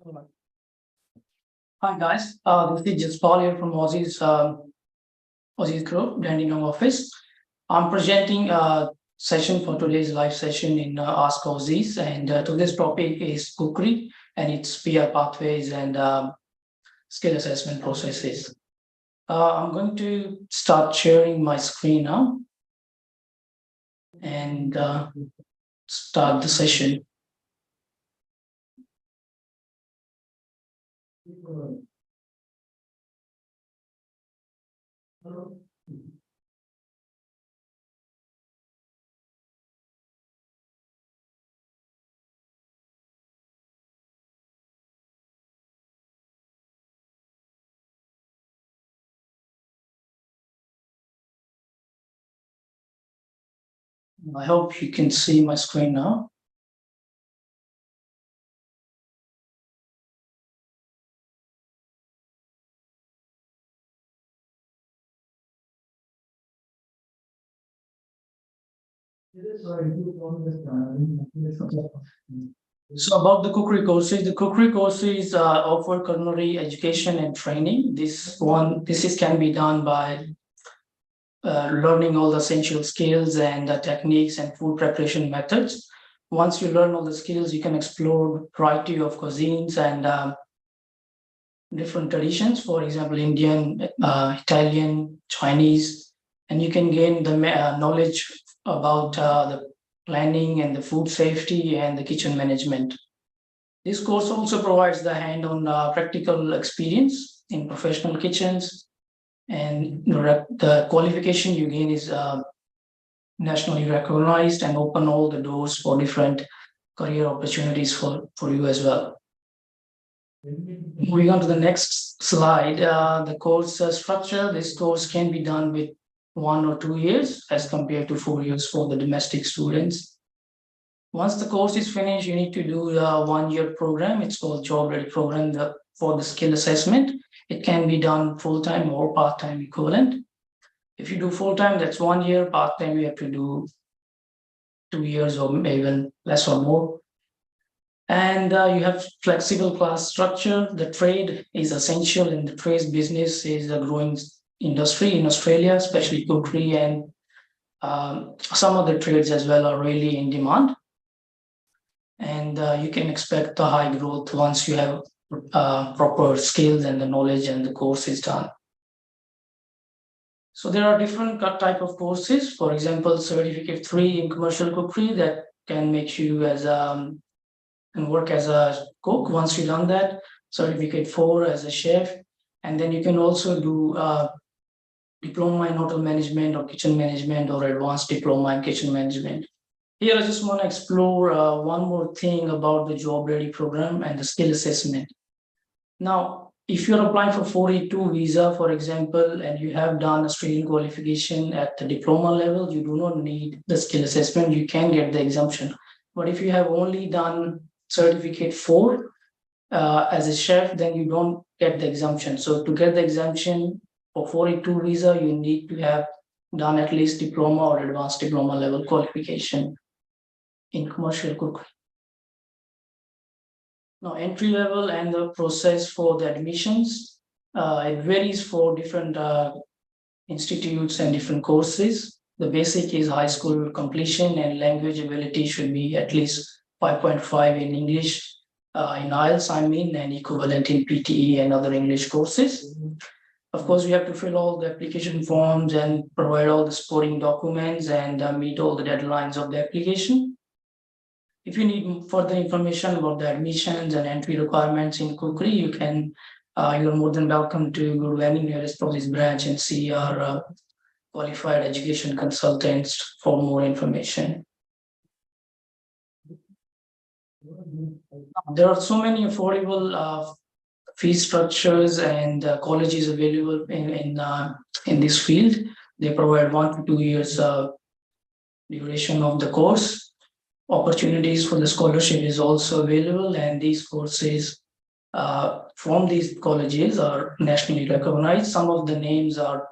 Hi guys, this is Jaspal here from Aussizz Group Dandenong office. I'm presenting a session for today's live session in Ask Aussizz, and today's topic is cookery and its PR pathways and skill assessment processes. I'm going to start sharing my screen now and start the session. I hope you can see my screen now. So about the cookery courses offer culinary education and training. This can be done by learning all the essential skills and techniques and food preparation methods. Once you learn all the skills, you can explore a variety of cuisines and different traditions. For example, Indian, Italian, Chinese, and you can gain the knowledge about the planning and the food safety and the kitchen management. This course also provides the hand-on practical experience in professional kitchens, and the qualification you gain is nationally recognized and open all the doors for different career opportunities for you as well. Moving on to the next slide, the course structure. This course can be done with 1 or 2 years as compared to 4 years for the domestic students. Once the course is finished, you need to do the 1-year program. It's called Job Ready program for the skill assessment. It can be done full-time or part-time equivalent. If you do full-time, that's 1 year. Part-time, you have to do 2 years or even less or more. And you have flexible class structure. The trade is essential, and the trade business is a growing industry in Australia, especially cookery, and some other trades as well are really in demand. And you can expect a high growth once you have proper skills and the knowledge and the course is done. So there are different type of courses. For example, Certificate 3 in commercial cookery that can make you as and work as a cook once you've done that. Certificate 4 as a chef, and then you can also do diploma in hotel management or kitchen management or advanced diploma in kitchen management. Here, I just want to explore one more thing about the Job Ready program and the skill assessment. Now, if you're applying for 482 visa, for example, and you have done Australian qualification at the diploma level, you do not need the skill assessment. You can get the exemption. But if you have only done Certificate 4 as a chef, then you don't get the exemption. So to get the exemption for 482 visa, you need to have done at least diploma or advanced diploma level qualification in commercial cookery. Now, entry level and the process for the admissions, it varies for different institutes and different courses. The basic is high school completion, and language ability should be at least 5.5 in English, in IELTS, and equivalent in PTE and other English courses. Of course, we have to fill all the application forms and provide all the supporting documents and meet all the deadlines of the application. If you need further information about the admissions and entry requirements in cookery, you're more than welcome to go to any nearest police branch and see our qualified education consultants for more information. There are so many affordable fee structures and colleges available in this field. They provide 1 to 2 years duration of the course. Opportunities for the scholarship is also available, and these courses from these colleges are nationally recognized. Some of the names are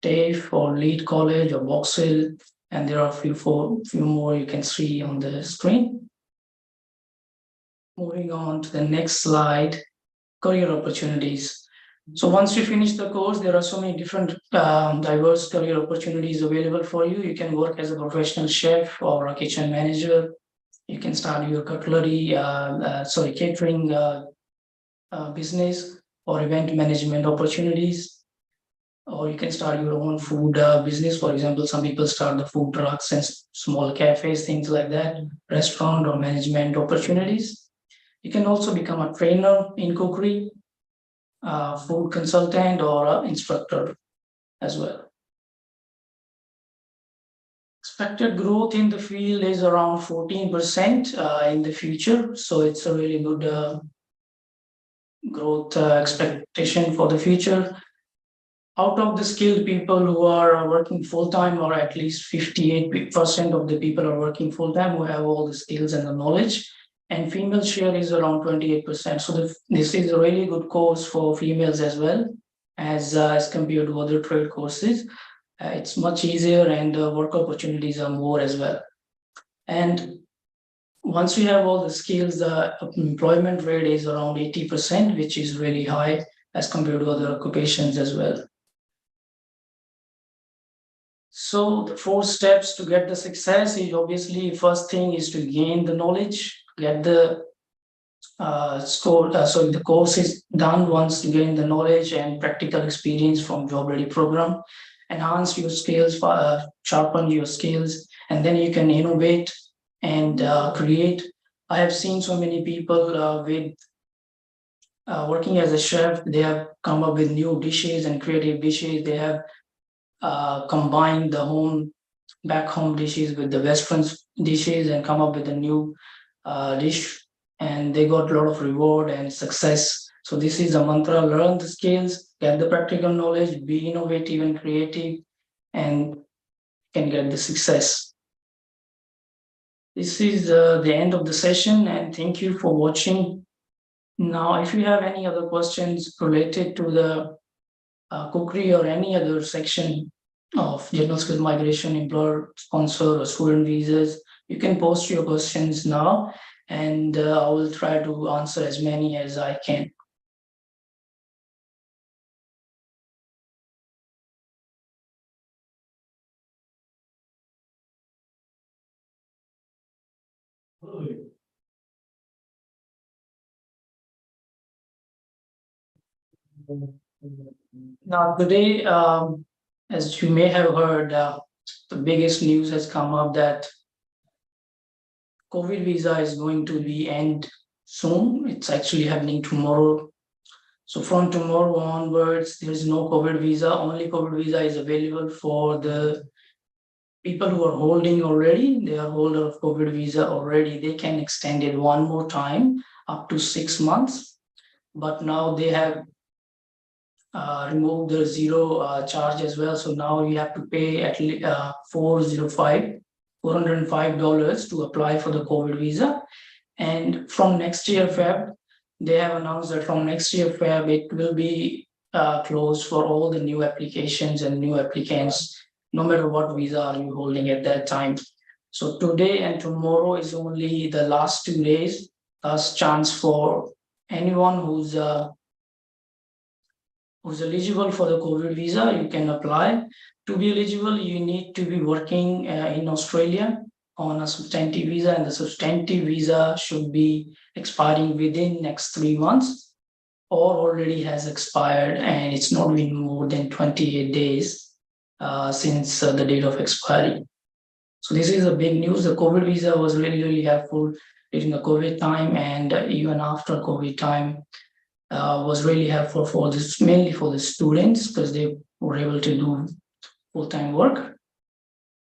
TAFE or Lead College or Box Hill, and there are a few more you can see on the screen. moving on to the next slide, career opportunities. So once you finish the course, there are so many different diverse career opportunities available for you. You can work as a professional chef or a kitchen manager. You can start your catering business or event management opportunities, or you can start your own food business. For example, some people start the food trucks and small cafes, things like that, restaurant or management opportunities. You can also become a trainer in cookery, food consultant, or instructor as well. Expected growth in the field is around 14% in the future. So it's a really good growth expectation for the future. Out of the skilled people who are working full-time, or at least 58% of the people are working full-time who have all the skills and the knowledge, and female share is around 28%. So this is a really good course for females as well, as compared to other trade courses. It's much easier, and work opportunities are more as well. And once you have all the skills, the employment rate is around 80%, which is really high as compared to other occupations as well. So the 4 steps to get the success is, obviously, first thing is to gain the knowledge, get the the course is done. Once you gain the knowledge and practical experience from job ready program, enhance your skills, sharpen your skills, and then you can innovate and create. I have seen so many people with working as a chef. They have come up with new dishes and creative dishes. They have combined the back home dishes with the Western dishes and come up with a new dish, and they got a lot of reward and success. So this is a mantra: learn the skills, get the practical knowledge, be innovative and creative, and can get the success. This is the end of the session, and thank you for watching. Now, if you have any other questions related to the cookery or any other section of general skill migration, employer sponsor or student visas, you can post your questions now, and I will try to answer as many as I can. Now today, as you may have heard, the biggest news has come up that COVID visa is going to be end soon. It's actually happening tomorrow. So from tomorrow onwards, there is no COVID visa. Only COVID visa is available for the people who are holding already. They are holder of COVID visa already. They can extend it one more time up to 6 months. But now they have removed the zero charge as well. So now you have to pay at least $405 to apply for the COVID visa. And from next year Feb, they have announced that from next year Feb, it will be closed for all the new applications and new applicants, no matter what visa are you holding at that time. So today and tomorrow is only the last 2 days, last chance for anyone who's eligible for the COVID visa. You can apply. To be eligible, you need to be working in Australia on a substantive visa, and the substantive visa should be expiring within next 3 months, or already has expired and it's not been more than 28 days since the date of expiry. So this is a big news. The COVID visa was really, really helpful during the COVID time, and even after COVID time was really helpful for this, mainly for the students, because they were able to do full-time work,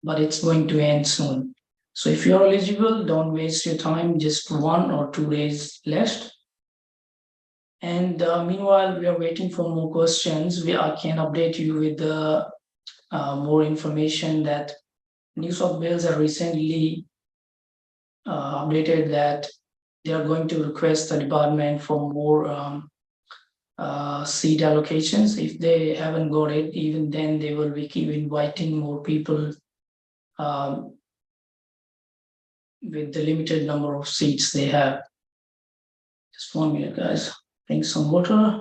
but it's going to end soon. So if you're eligible, don't waste your time, just 1 or 2 days left. And meanwhile, we are waiting for more questions. I can update you with the more information that New South Wales have recently updated that they are going to request the department for more seat allocations. If they haven't got it, even then they will be keep inviting more people with the limited number of seats they have. Just 1 minute, guys. Drink some water.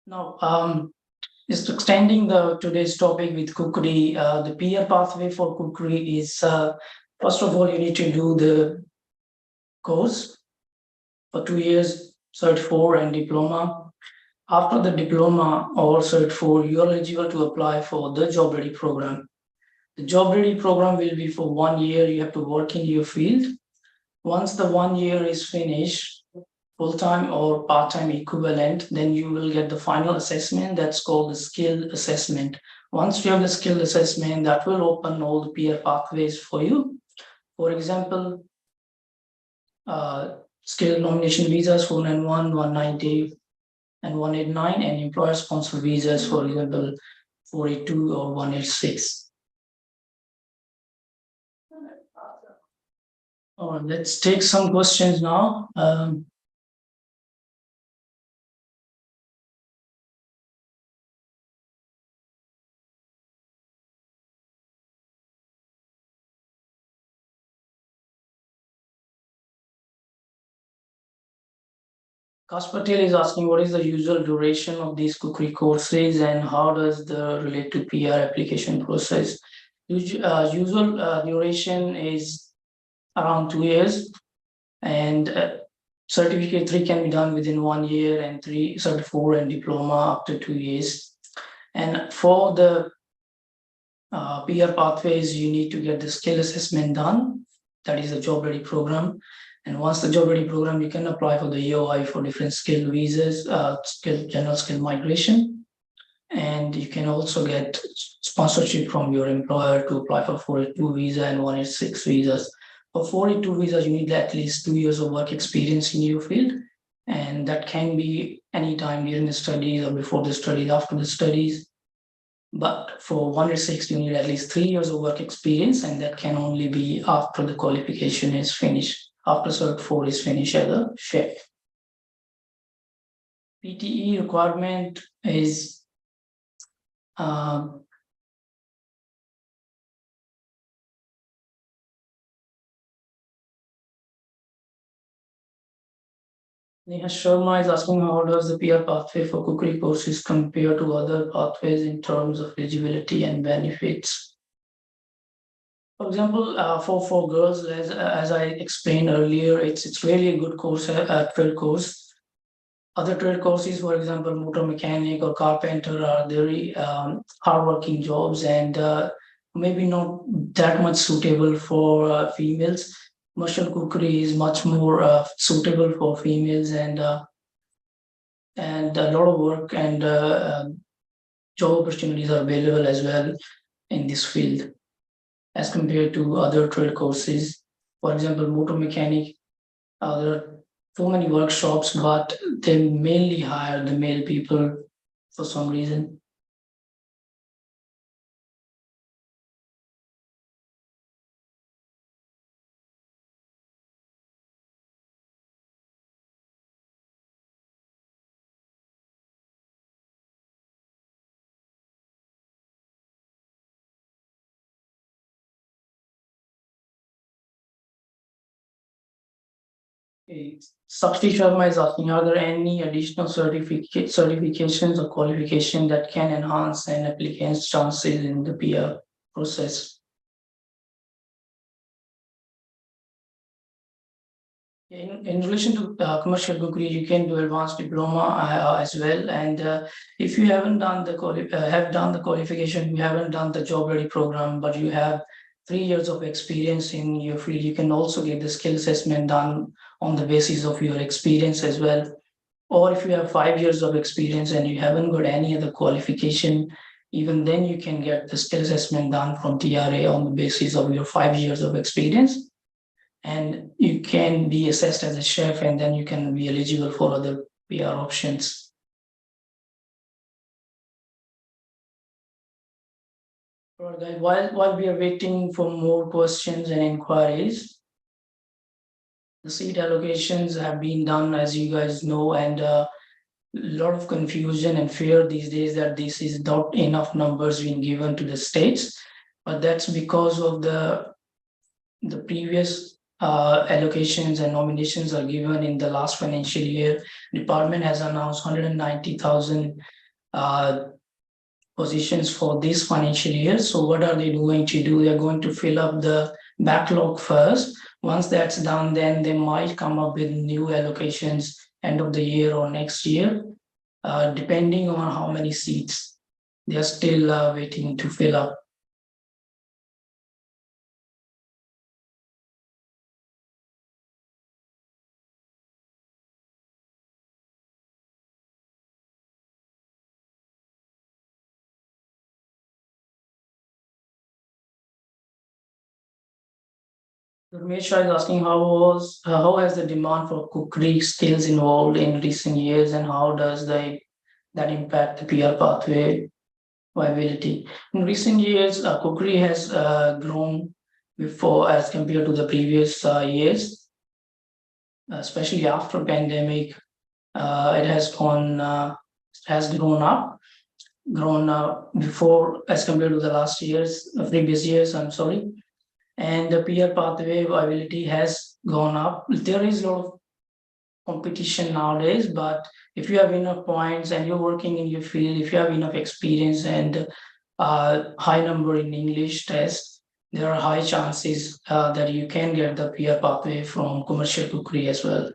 Now, just extending the today's topic with Cookery, the PR pathway for Cookery is first of all, you need to do the course for 2 years, Cert 4 and diploma. After the diploma or Cert 4, you are eligible to apply for the Job Ready program. The Job Ready program will be for 1 year. You have to work in your field. Once the 1 year is finished, full-time or part-time equivalent, then you will get the final assessment that's called the skill assessment. Once you have the skill assessment, that will open all the PR pathways for you. For example, skill nomination visas 491, 190, and 189, and employer sponsored visas, for example, 482 or 186. All right, let's take some questions now. Kash Patel is asking what is the usual duration of these Cookery courses and how does the relate to PR application process? Usual duration is around 2 years, and certificate 3 can be done within 1 year, and cert 4 and diploma up to 2 years. And for the PR pathways, you need to get the skill assessment done. That is the Job Ready program. And once the Job Ready program, you can apply for the EOI for different skill visas, general skill migration. And you can also get sponsorship from your employer to apply for 482 visa and 186 visas. For 482 visas, you need at least 2 years of work experience in your field. And that can be anytime during the studies or before the studies, after the studies. But for 186, you need at least 3 years of work experience, and that can only be after the qualification is finished, after Cert 4 is finished as a chef. PTE requirement is Neha Sharma is asking how does the PR pathway for Cookery courses compare to other pathways in terms of eligibility and benefits? For example, for girls, as I explained earlier, it's really a good course, trade course. Other trade courses, for example, motor mechanic or carpenter, are very hardworking jobs and maybe not that much suitable for females. Commercial cookery is much more suitable for females, and a lot of work and job opportunities are available as well in this field as compared to other trade courses. For example, motor mechanic, there are so many workshops, but they mainly hire the male people for some reason. Sakshi Sharma is asking, are there any additional certifications or qualification that can enhance an applicant's chances in the PR process? In relation to commercial cookery, you can do advanced diploma as well. And if you haven't done the qualification, you haven't done the Job Ready program, but you have 3 years of experience in your field, you can also get the skill assessment done on the basis of your experience as well. Or if you have 5 years of experience and you haven't got any other qualification, even then you can get the skill assessment done from TRA on the basis of your 5 years of experience. And you can be assessed as a chef, and then you can be eligible for other PR options. While we are waiting for more questions and inquiries, the seat allocations have been done, as you guys know, and a lot of confusion and fear these days that this is not enough numbers being given to the states, but that's because of the the previous allocations and nominations are given in the last financial year. Department has announced 190,000 positions for this financial year. So what are they going to do? They're going to fill up the backlog first. Once that's done, then they might come up with new allocations end of the year or next year, depending on how many seats they are still waiting to fill up. Ramesh is asking how has the demand for cookery skills evolved in recent years, and how does that impact the PR pathway viability? In recent years, cookery has grown before as compared to the previous years, especially after pandemic. It has grown up before as compared to the previous years. I'm sorry. And the peer pathway viability has gone up. There is a lot of competition nowadays, but if you have enough points and you're working in your field, if you have enough experience and high number in English test, there are high chances that you can get the peer pathway from commercial cookery as well.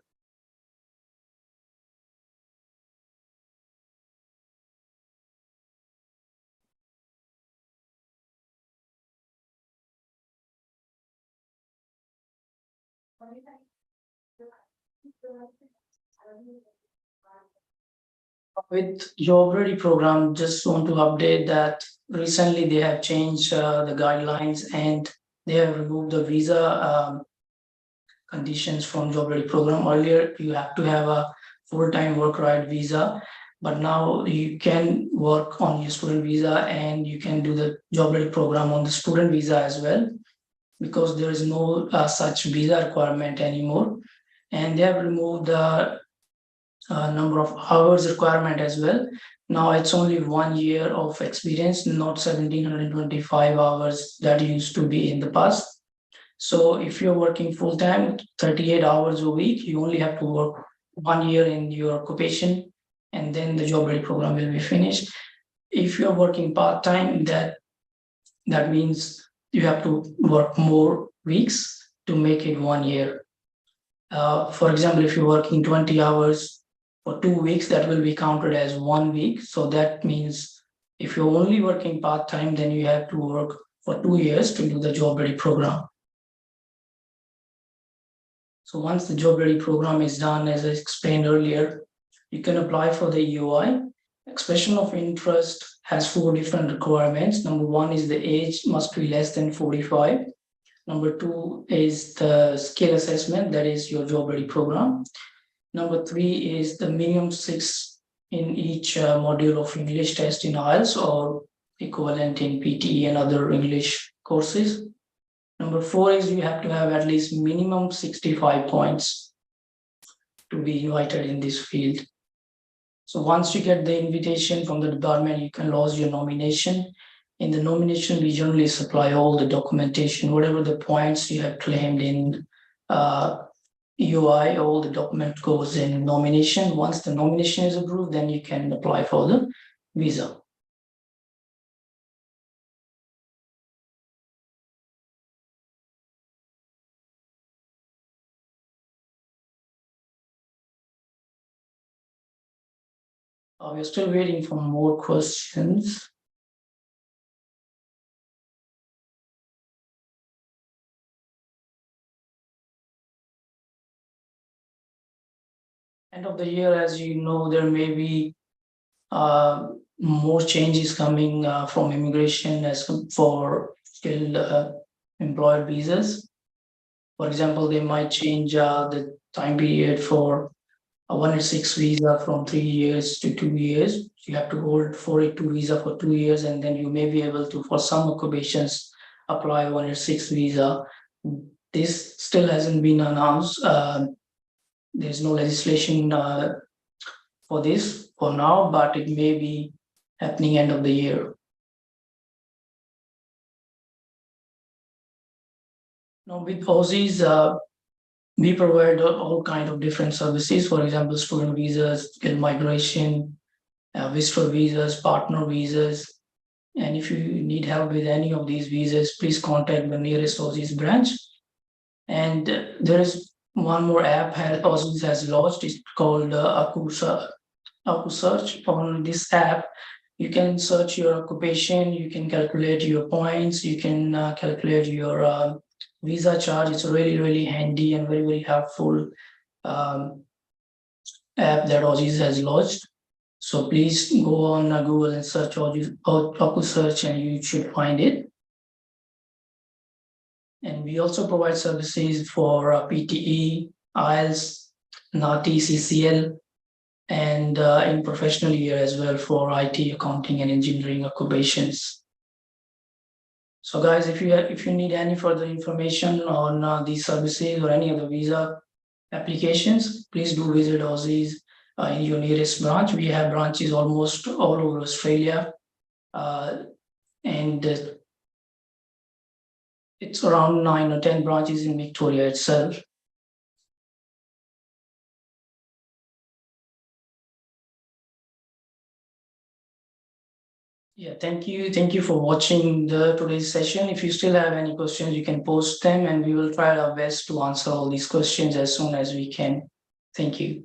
With job ready program, just want to update that recently they have changed the guidelines, and they have removed the visa conditions from job ready program. Earlier, you have to have a full-time work right visa, but now you can work on your student visa and you can do the job ready program on the student visa as well, because there is no such visa requirement anymore. And they have removed the number of hours requirement as well. Now it's only 1 year of experience, not 1725 hours that used to be in the past. So if you're working full time, 38 hours a week, you only have to work 1 year in your occupation, and then the job ready program will be finished. If you're working part time, that means you have to work more weeks to make it 1 year. For example, if you're working 20 hours for 2 weeks, that will be counted as 1 week. So that means if you're only working part time, then you have to work for 2 years to do the job ready program. So once the job ready program is done, as I explained earlier, you can apply for the EOI. Expression of interest has 4 different requirements. Number 1 is the age must be less than 45. Number 2 is the skill assessment, that is your job ready program. Number 3 is the minimum 6 in each module of English test in IELTS or equivalent in PTE and other English courses. Number 4 is you have to have at least minimum 65 points to be invited in this field. So once you get the invitation from the department, you can lodge your nomination. In the nomination, we generally supply all the documentation, whatever the points you have claimed in EOI, all the document goes in nomination. Once the nomination is approved, then you can apply for the visa. We're still waiting for more questions. End of the year, as you know, there may be more changes coming from immigration as for skilled employed visas. For example, they might change the time period for a 186 visa from 3 years to 2 years. You have to hold 482 visa for 2 years, and then you may be able to, for some occupations, apply 186 visa. This still hasn't been announced. There's no legislation for this for now, but it may be happening end of the year. Now with Aussizz, we provide all kind of different services. For example, student visas, skilled migration, visitor visas, partner visas. And if you need help with any of these visas, please contact the nearest Aussizz branch. And there is one more app Aussizz has launched. It's called Aku Search. On this app, you can search your occupation, you can calculate your points, you can calculate your visa charge. It's really, really handy and very, very helpful app that Aussizz has launched. So please go on Google and search Aku Search and you should find it. And we also provide services for PTE, IELTS, NATI, CCL, and in professional year as well for IT, accounting, and engineering occupations. So guys, if you need any further information on these services or any other visa applications, please do visit Aussizz in your nearest branch. We have branches almost all over Australia, and it's around 9 or 10 branches in Victoria itself. Yeah, thank you. Thank you for watching today's session. If you still have any questions, you can post them and we will try our best to answer all these questions as soon as we can. Thank you.